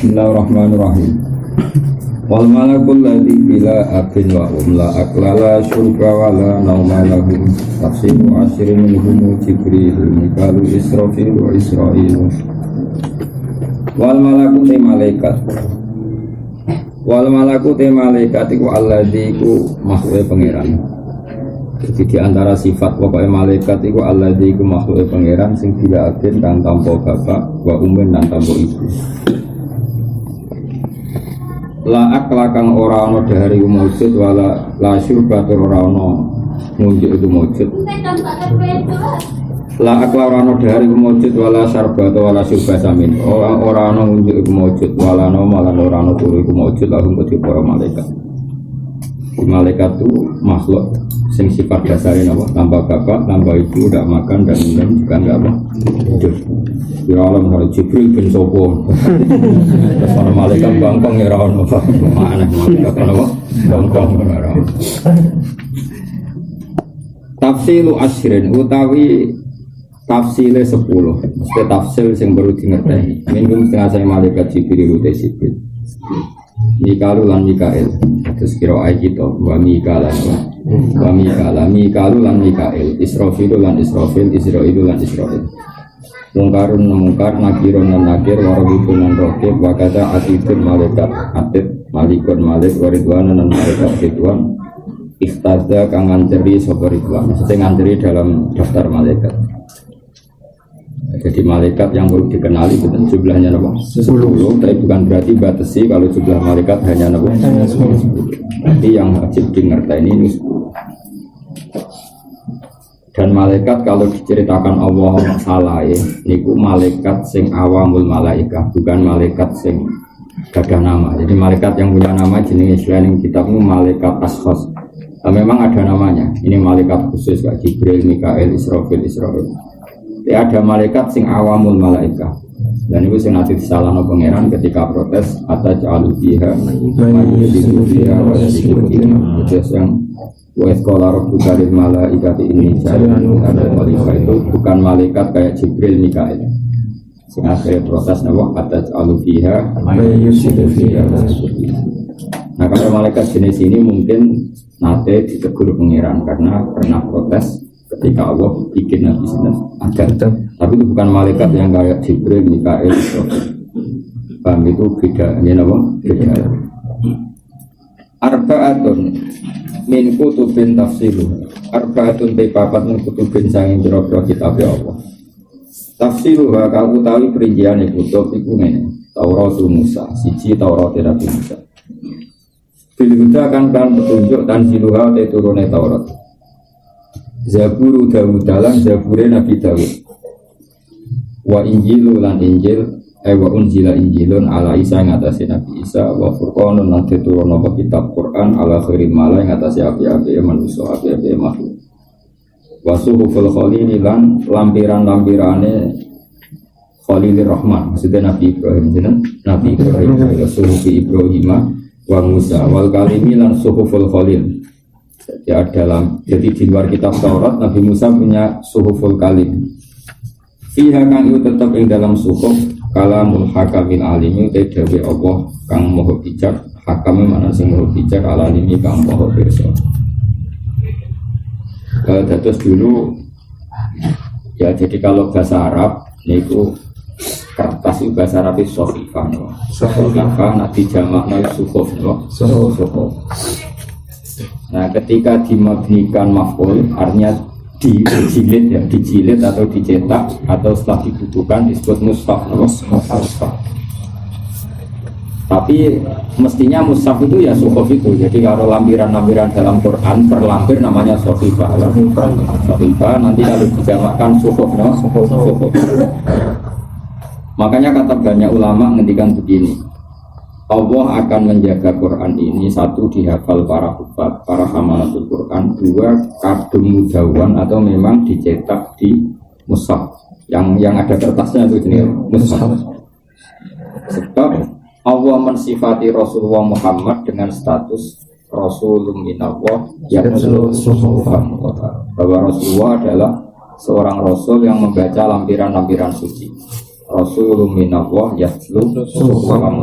Bismillahirrahmanirrahim. Wal malakul ladzi bila abin wa la aklala syurba wa la nauma lahu tafsiru asrin minhum Jibril Mikalu Israfil wa Israil. Wal malakul te malaikat. Wal malakul te malaikat iku alladzi iku makhluke pangeran. Jadi di antara sifat pokoknya malaikat iku alladzi iku makhluke pangeran sing bila abin kang tanpa bapak wa ummin lan tanpa ibu. La akla kang ora ana dari wujud wala la syurba ora ana wujud itu wujud. La akla ora ana dari wujud wala syarba wala syurba samin. Ora ana wujud itu wujud wala ana malah ora ana turu iku wujud lahum kedhi para malaikat. Malaikat itu makhluk sing sifat dasarnya apa? Tanpa bapak, tanpa ibu, tidak makan dan minum juga enggak apa? Hidup. Kira alam hari Jibril bin Sopo. Terus ada malaikat bangkong ya rawan apa? Mana malaikat apa? Bangkong ya rawan. Tafsilu asrin utawi tafsile 10. Mesti tafsil sing baru dingerti. Minggu setengah saya malaikat Jibril udah Jibril. Mikalu lan Mikael. Terus kira ayat kita wa Mikalan. Wa Mikala Mikalu lan Mikael, Israfil lan Israfil, Israil lan Israil. Mungkarun mungkar, nakirun lan nakir, warabitun lan rokib, wakata atidun malaikat, atid, malikun malik, waridwan lan malaikat ridwan. Ikhtada kang nganteri sapa ridwan, mesti nganteri dalam daftar malaikat. Jadi malaikat yang perlu dikenali itu jumlahnya apa? 10, tapi bukan berarti batasi kalau jumlah malaikat hanya apa? 10. Nanti yang wajib dingerti ini 10. Dan malaikat kalau diceritakan Allah salah ya, niku malaikat sing awamul malaika, bukan malaikat sing gadah nama. Jadi malaikat yang punya nama jenis selain kitabmu malaikat ashos. Nah, memang ada namanya. Ini malaikat khusus kayak Jibril, Mikael, Israfil, Israil. Ya, ada malaikat sing awamul malaika. Dan itu sing nanti disalahno pangeran ketika protes atas alubiha, majudiha, wajibudina. Terus yang Sekolah Rabbuka lil malaikati ini ada malaikat itu bukan malaikat kayak Jibril, Mikael. Sing akhirnya proses nawa atas alubiha. Nah kalau malaikat jenis ini mungkin nanti ditegur pangeran karena pernah protes ketika Allah bikin Nabi agar. Tapi itu bukan malaikat yang kayak Jibril, Mikael. Paham itu beda, ini apa? Beda. Arba'atun min kutubin tafsilu. Arba'atun te papat min kutubin sanging pira-pira kitab Allah. Tafsilu wa kamu tahu perinciane kutub iku ngene. Taurat Musa, siji Taurat Nabi Musa. Bilhuda kan petunjuk dan siluha te turune Taurat. Zaburu Dawud lan Zabure Nabi Dawud. Wa Injilu lan Injil wa unjila Injilun ala Isa ngatasi Nabi Isa wa Furqanun lan diturun apa kitab Quran ala khairil mala ngatasi api-api manusia api-api makhluk wa suhuful khalil lan lampiran-lampirane Khalilur Rahman maksudnya Nabi Ibrahim jeneng Nabi Ibrahim wa suhufi Ibrahim wa Musa wal kalimi lan suhuful khalil. Jadi di luar kitab Taurat Nabi Musa punya suhuful kalim. Fiha kang itu tetap ing dalam suhuf kalamul hakamil alimi te dewe Allah kang maha bijak hakam mana sing maha bijak alimi kang maha pirsa. Terus dulu ya jadi kalau bahasa Arab niku kertas itu bahasa Arab itu sohifah nanti jamaknya suhuf suhuf. Nah ketika dimabnikan maf'ul artinya dijilid atau dicetak atau setelah dibutuhkan disebut mushaf. Tapi mestinya mushaf itu ya suhuf itu. Jadi kalau lampiran-lampiran dalam Quran per lampir namanya sohifah. Sohifah nanti kalau dijamakkan suhuf. Makanya kata banyak ulama ngendikan begini, Allah akan menjaga Quran ini satu dihafal para hufaz, para hamalatul Quran, dua kadung mudawan atau memang dicetak di mushaf yang ada kertasnya itu jenis mushaf. Sebab Allah mensifati Rasulullah Muhammad dengan status Rasulun minallah yang bahwa Rasulullah adalah seorang Rasul yang membaca lampiran-lampiran suci. rasulun minallah yatlu suhufan.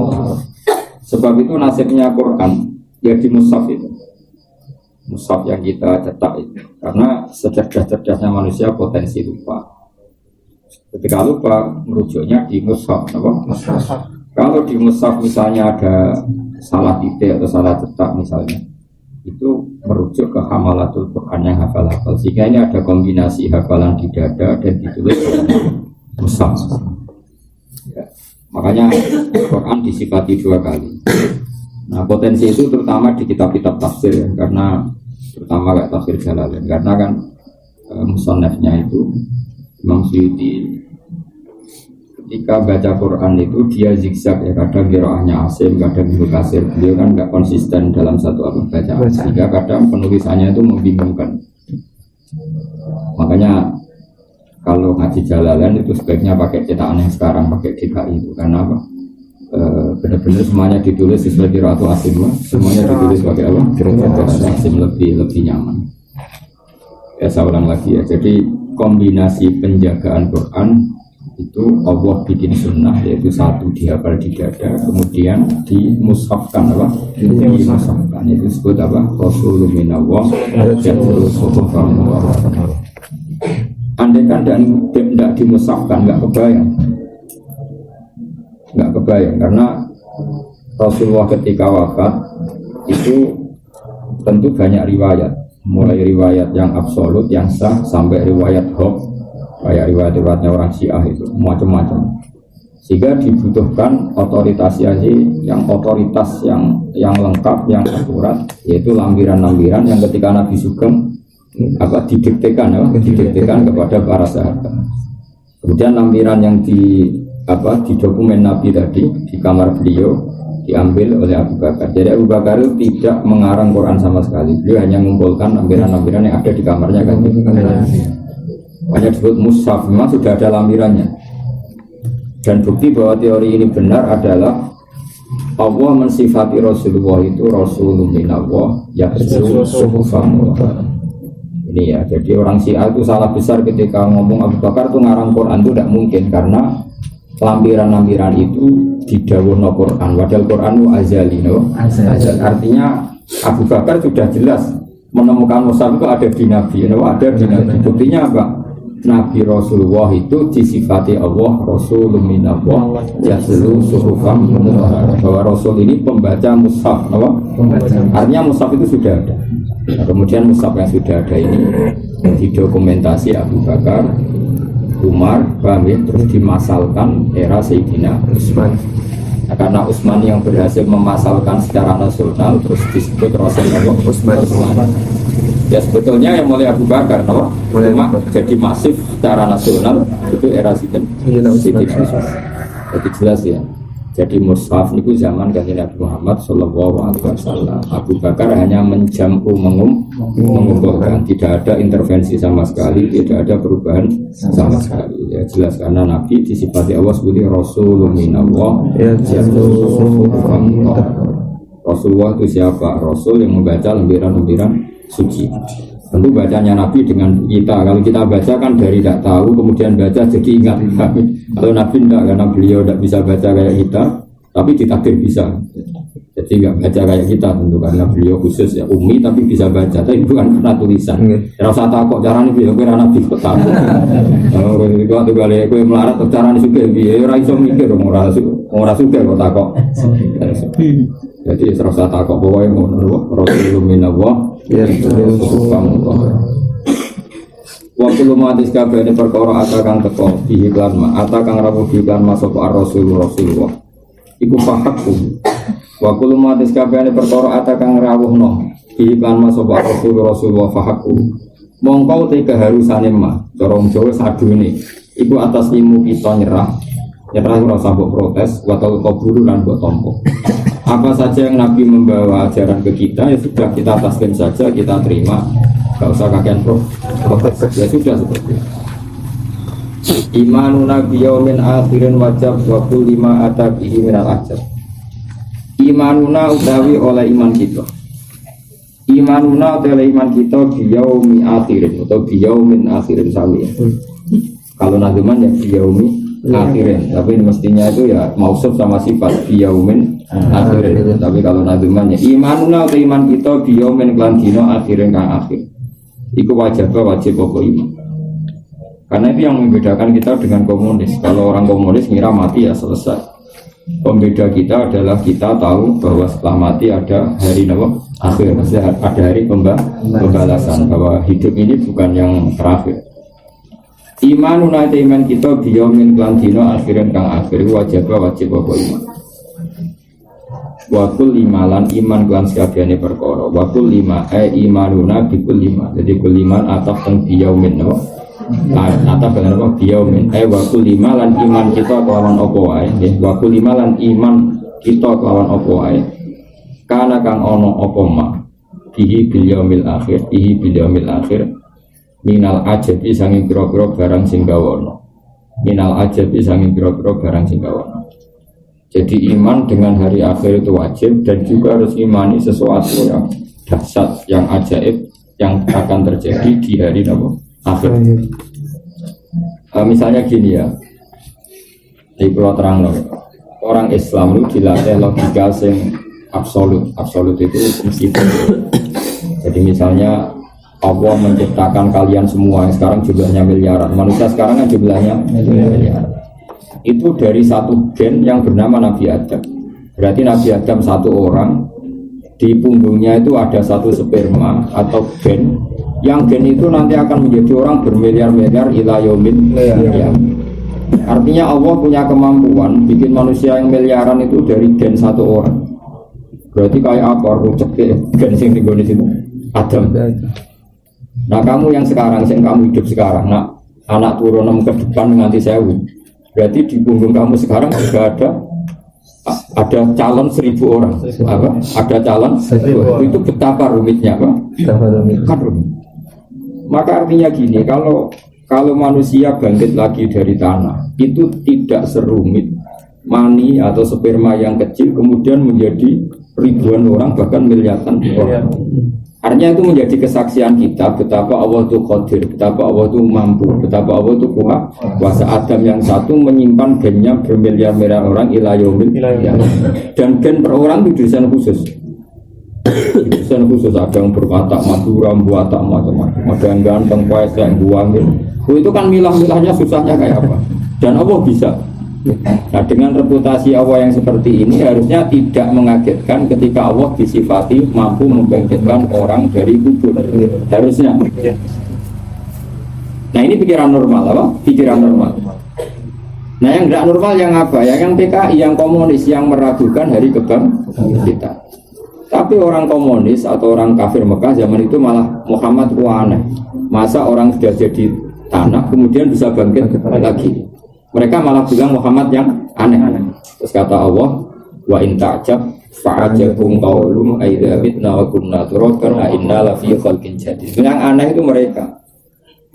Sebab itu nasibnya Quran ya di mushaf itu. Mushaf yang kita cetak itu. Karena secerdas-cerdasnya manusia potensi lupa. Ketika lupa merujuknya di mushaf, apa? Kalau di mushaf misalnya ada salah titik atau salah cetak misalnya, itu merujuk ke hamalatul Quran yang hafal-hafal. Sehingga ini ada kombinasi hafalan di dada dan ditulis mushaf. Ya. Makanya Quran disifati 2 kali. Nah potensi itu terutama di kitab-kitab tafsir ya, karena terutama kayak tafsir Jalalain, karena kan musannafnya itu Imam Suyuti ketika baca Quran itu dia zigzag ya, kadang qiraahnya Asim, kadang Ibnu Katsir. Beliau kan nggak konsisten dalam satu bacaan, sehingga kadang penulisannya itu membingungkan. Makanya kalau ngaji Jalalain itu sebaiknya pakai cetakan yang sekarang, pakai DKI itu. Karena apa? Benar-benar semuanya ditulis sesuai qiraat Asim, semuanya ditulis pakai apa? Asim lebih nyaman. Ya saya ulang lagi ya. Jadi kombinasi penjagaan Quran itu Allah bikin sunnah, yaitu satu dihafal di dada, kemudian dimushafkan apa? Dimushafkan itu disebut apa? Rasulun minallah yatlu suhufan. Andai kan tidak dimushafkan, nggak kebayang, karena Rasulullah ketika wafat itu tentu banyak riwayat, mulai riwayat yang absolut, yang sah, sampai riwayat hoax, kayak riwayat-riwayatnya orang Syiah itu macam-macam. Sehingga dibutuhkan otoritas yang lengkap, yang akurat, yaitu lampiran-lampiran yang ketika Nabi Sugeng didiktekan kepada para sahabat. Kemudian lampiran yang di dokumen Nabi tadi di kamar beliau diambil oleh Abu Bakar. Jadi Abu Bakar itu tidak mengarang Quran sama sekali. Beliau hanya mengumpulkan lampiran-lampiran yang ada di kamarnya kan. Hanya disebut mushaf, memang sudah ada lampirannya. Dan bukti bahwa teori ini benar adalah Allah mensifati Rasulullah itu Rasulun minallah yatlu suhufan. Ini ya, jadi orang Syiah itu salah besar ketika ngomong Abu Bakar itu ngarang Quran itu tidak mungkin, karena lampiran-lampiran itu didhawuhna Quran. Padahal Quran itu azali, artinya Abu Bakar sudah jelas menemukan mushaf itu ada di Nabi, ada di Nabi. Buktinya apa? Nabi Rasulullah itu disifati Allah Rasulun minallah yatlu suhufan, bahwa Rasul ini pembaca mushaf, artinya mushaf itu sudah ada. Nah, kemudian mushaf yang sudah ada ini didokumentasi Abu Bakar, Umar, terus dimasalkan era Sayyidina Utsman. Nah, karena Utsman yang berhasil memasalkan secara nasional, terus disebut Rasulullah Utsman. Ya sebetulnya yang mulai Abu Bakar, cuma jadi masif secara nasional itu era Sayyidina Utsman. Jadi jelas ya. Jadi mushaf itu zaman Kanjeng Nabi Muhammad Sallallahu Alaihi Wasallam. Abu Bakar hanya mengumpulkan, tidak ada intervensi sama sekali, tidak ada perubahan sama sekali. Ya jelas karena Nabi disifati Allah sebagai Rasulun minallah yatlu suhufan. Rasulullah itu siapa? Rasul yang membaca lembaran-lembaran suci. Tentu bacanya Nabi dengan kita. Kalau kita baca kan dari tidak tahu kemudian baca jadi ingat. Kalau Nabi tidak, karena beliau tidak bisa baca kayak kita, tapi ditakdir bisa. Jadi nggak baca kayak kita tentu, karena beliau khusus ya umi tapi bisa baca. Tapi bukan karena tulisan. Rasa takut caranya beliau kira Nabi kok takut. Kalau itu waktu balik gue melarat caranya juga dia raiso mikir orang suka kok takut. Jadi serasa takut pokoknya mau Rasulullah minallah yatlu suhufan. Waktu lumatis kabeh ini perkara atakan teko diiklan ma atakan rawuh diiklan masuk Rasulullah iku fahakku. Waktu lumatis kabeh ini perkara atakan rawuhno diiklan masuk Rasulullah fahakku. Mongko te keharusane ma corong Jawa sadune iku atas ilmu kita nyerah ora usah mbok protes watal kaburu lan mbok tampa. Apa saja yang Nabi membawa ajaran ke kita, ya sudah kita taslim saja, kita terima, gak usah kakean protes, ya sudah seperti itu. Imanuna biyaumin akhirin wajab wa kulli ma atabihi minal ajab. Imanuna utawi oleh iman kita. Imanuna oleh iman kita biyaumi akhirin atau biyaumin akhirin sami. Kalau nazuman ya biyaumi akhirin. Tapi mestinya itu ya mausuf sama sifat biyaumin akhirin. Tapi kalau nadumannya imanuna atau iman kita biyaumin klan dino akhirin kang akhir. Iku wajib apa iman. Karena itu yang membedakan kita dengan komunis. Kalau orang komunis ngira mati ya selesai. Pembeda kita adalah kita tahu bahwa setelah mati ada hari akhir, maksudnya ada hari pembalasan, bahwa hidup ini bukan yang terakhir. Imanuna iman kita biyomin klan dino akhirin kang akhir wajib apa iman. Wakul limalan iman klan sekabiane perkara. Wakul lima imanuna bikul lima. Jadi kul liman ataf teng biyomin ataf dengan apa biyomin wakul lima lan iman kita kelawan opo wae. Wakul lima lan iman kita kelawan opo wae. Kana kang ono opo ma bihi bil yaumil akhir minal ajabi sanging pira-pira barang sing gawono. Jadi iman dengan hari akhir itu wajib dan juga harus imani sesuatu yang dahsyat, yang ajaib yang akan terjadi di hari akhir. Misalnya gini ya, di pulau terang orang Islam itu dilatih logika yang absolut itu meskipun. Jadi misalnya Allah menciptakan kalian semua yang sekarang jumlahnya miliaran, manusia sekarang kan jumlahnya miliaran. Itu dari satu gen yang bernama Nabi Adam. Berarti Nabi Adam satu orang, di punggungnya itu ada satu sperma atau gen, yang gen itu nanti akan menjadi orang bermiliar-miliar ila yaumin qiyamah. Artinya Allah punya kemampuan bikin manusia yang miliaran itu dari gen satu orang. Berarti kayak apa rucek gen sing digone situ Adam. Nah kamu yang sekarang, yang kamu hidup sekarang, nah anak turun ke depan nganti 1000. Berarti di punggung kamu sekarang sudah ada calon 1000 orang. Apa? Ada calon 1000. Itu betapa rumitnya, Pak. Kan rumit. Maka artinya gini, kalau manusia bangkit lagi dari tanah, itu tidak serumit mani atau sperma yang kecil kemudian menjadi ribuan orang bahkan miliaran orang. Artinya itu menjadi kesaksian kita betapa Allah itu qadir, betapa Allah itu mampu, betapa Allah itu kuasa. Adam yang satu menyimpan gennya bermiliar-miliar orang ila yaumil qiyamah. Dan gen per orang itu desain khusus. Desain khusus ada yang berkata Madura, buata macam-macam. Ada yang ganteng, kuat, yang buangin. Itu kan milah-milahnya susahnya kayak apa. Dan Allah bisa. Nah dengan reputasi Allah yang seperti ini harusnya tidak mengagetkan ketika Allah disifati mampu membangkitkan orang dari kubur. Harusnya. Nah ini pikiran normal apa? Pikiran normal. Nah yang tidak normal yang apa? Yang PKI, yang komunis, yang meragukan hari kebangkitan. Tapi orang komunis atau orang kafir Mekah zaman itu malah Muhammad aneh. Masa orang sudah jadi tanah kemudian bisa bangkit lagi. Mereka malah bilang Muhammad yang aneh. Terus kata Allah, wa in ta'jab fa'ajakum qaulum aidza mitna wa kunna turaban a inna la fi khalqin jadid. Yang aneh itu mereka.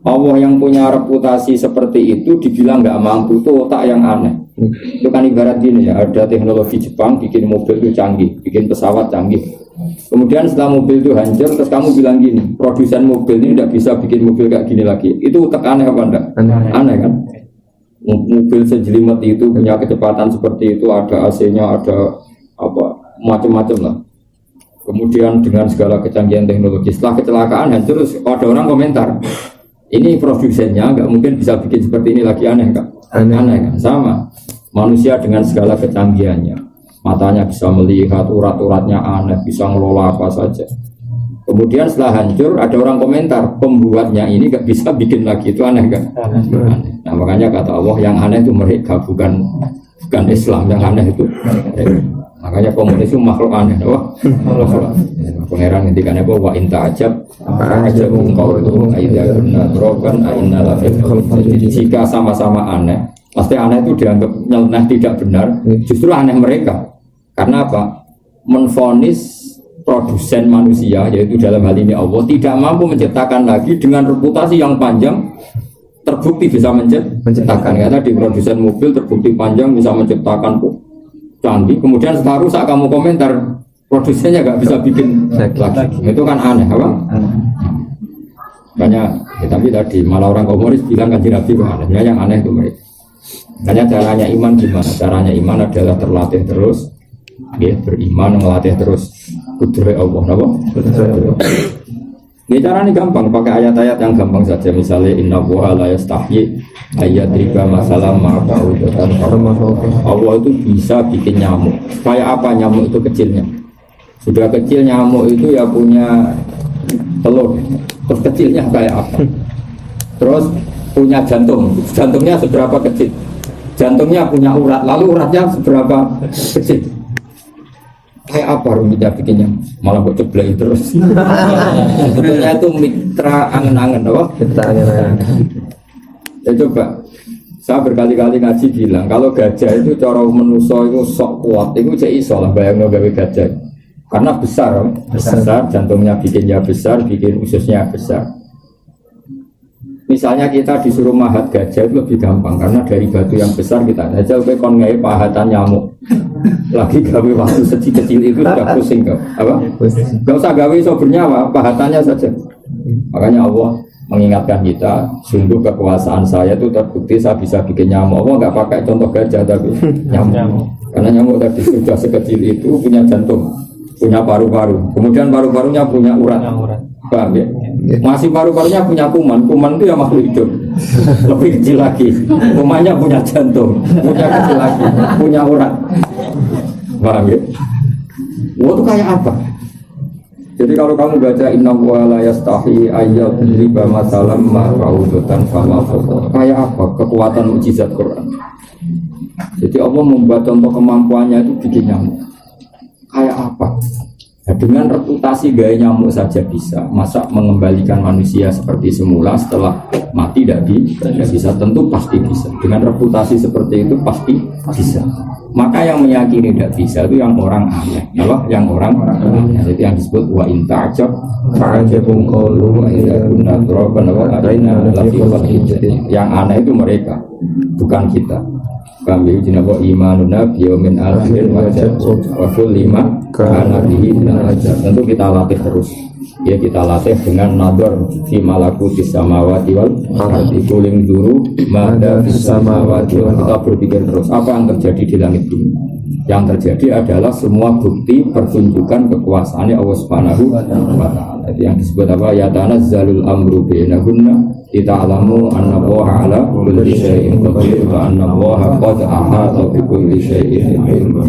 Allah yang punya reputasi seperti itu dibilang nggak mampu, itu otak yang aneh. Itu kan ibarat gini ya, ada teknologi Jepang bikin mobil itu canggih, bikin pesawat canggih. Kemudian setelah mobil itu hancur, terus kamu bilang gini, produsen mobil ini tidak bisa bikin mobil kayak gini lagi. Itu otak aneh apa enggak? Aneh kan? Mobil sejelimet itu punya kecepatan seperti itu, ada AC-nya, ada apa macam-macam lah. Kemudian dengan segala kecanggihan teknologi, setelah kecelakaan hancur, ada orang komentar, ini produsennya nggak mungkin bisa bikin seperti ini lagi, aneh kan? Aneh kan? Sama manusia dengan segala kecanggihannya, matanya bisa melihat, urat-uratnya aneh, bisa ngelola apa saja. Kemudian setelah hancur ada orang komentar, pembuatnya ini gak bisa bikin lagi, itu aneh kan? Aneh. Nah makanya kata Allah yang aneh itu mereka, bukan Islam yang aneh itu. Makanya komunis itu makhluk aneh, Pangeran ngendikan apa wa inta ajab engkau itu aida guna drogan aina lafil. Jika sama-sama aneh, pasti aneh itu dianggap nyeleneh tidak benar, justru aneh mereka. Karena apa? Menvonis produsen manusia, yaitu dalam hal ini Allah, tidak mampu menciptakan lagi dengan reputasi yang panjang, terbukti bisa menciptakan. Karena di produsen mobil terbukti panjang bisa menciptakan canggih, kemudian setelah rusak kamu komentar produsennya nggak bisa bikin lagi. Itu kan aneh, apa? Banyak, ya, tapi tadi malah orang komunis bilang kan Nabi aneh, yang aneh itu mereka. Hanya caranya iman gimana? Caranya iman adalah terlatih terus, ya, beriman ngelatih terus kudrat Allah, apa? Ini caranya gampang, pakai ayat-ayat yang gampang saja. Misalnya Inna Allaha la yastahyi ayyadriba masalah ma'ba'udatan. Allah itu bisa bikin nyamuk. Kayak apa nyamuk itu kecilnya? Sudah kecil nyamuk itu ya punya telur. Terus kecilnya kayak apa? Terus punya jantung. Jantungnya seberapa kecil? Jantungnya punya urat. Lalu uratnya seberapa kecil? Kayak apa rumitnya bikinnya? Malah kok ceblek terus. Sebetulnya itu mitra angen-angen, apa? Mitra angen-angen. Ya coba, saya berkali-kali ngaji bilang kalau gajah itu cara menuso itu sok kuat, itu cek iso lah bayangno gawe gajah. Karena besar, jantungnya bikinnya besar, bikin ususnya besar. Misalnya kita disuruh mahat gajah itu lebih gampang karena dari batu yang besar kita aja sampai kon ngei pahatan nyamuk. Lagi gawe waktu kecil itu sudah pusing kau, apa? Gak usah gawe iso bernyawa, pahatannya saja. Makanya Allah mengingatkan kita, sungguh kekuasaan saya itu terbukti saya bisa bikin nyamuk. Allah nggak pakai contoh gajah tapi nyamuk. Karena nyamuk tadi sudah sekecil itu punya jantung, punya paru-paru, kemudian paru-parunya punya urat. Paham ya? Masih paru-parunya punya kuman, kuman itu ya makhluk hidup. Lebih kecil lagi, kumannya punya jantung, punya kecil lagi, punya urat. Paham ya? Wah itu kayak apa? Jadi kalau kamu baca Inna Allaha la yastahi ayyadriba masalam ma'ba'udatan fama fawqa. Kayak apa kekuatan mukjizat Quran? Jadi Allah membuat contoh kemampuannya itu bikin nyamuk. Kayak apa? Nah, dengan reputasi gaya nyamuk saja bisa. Masa mengembalikan manusia seperti semula setelah mati tidak bisa? Tentu pasti bisa. Dengan reputasi seperti itu pasti bisa. Maka yang meyakini tidak bisa itu yang orang aneh. Apa? Yang orang aneh. Itu yang disebut wa in ta'jab fa'ajabun qawlu wa idza kunna turaban wa alaina lafi khalqin jadid. Yang aneh itu mereka, bukan kita. Kami jenabah imanuna biyaumin akhir wajib waful lima karena bihi minal-ajab. Tentu kita latih terus. Ya kita latih dengan nador fi malakutis samawati wal ardi kuling dulu mada fis samawati wal. Kita berpikir terus apa yang terjadi di langit bumi. Yang terjadi adalah semua bukti pertunjukan kekuasaannya Allah Subhanahu wa ta'ala. Itu yang disebut apa? Ya tanazzalul amru bainahunna lita'lamu anna Allaha 'ala kulli syai'in qadir wa anna Allaha qad ahata bi kulli syai'in ilman.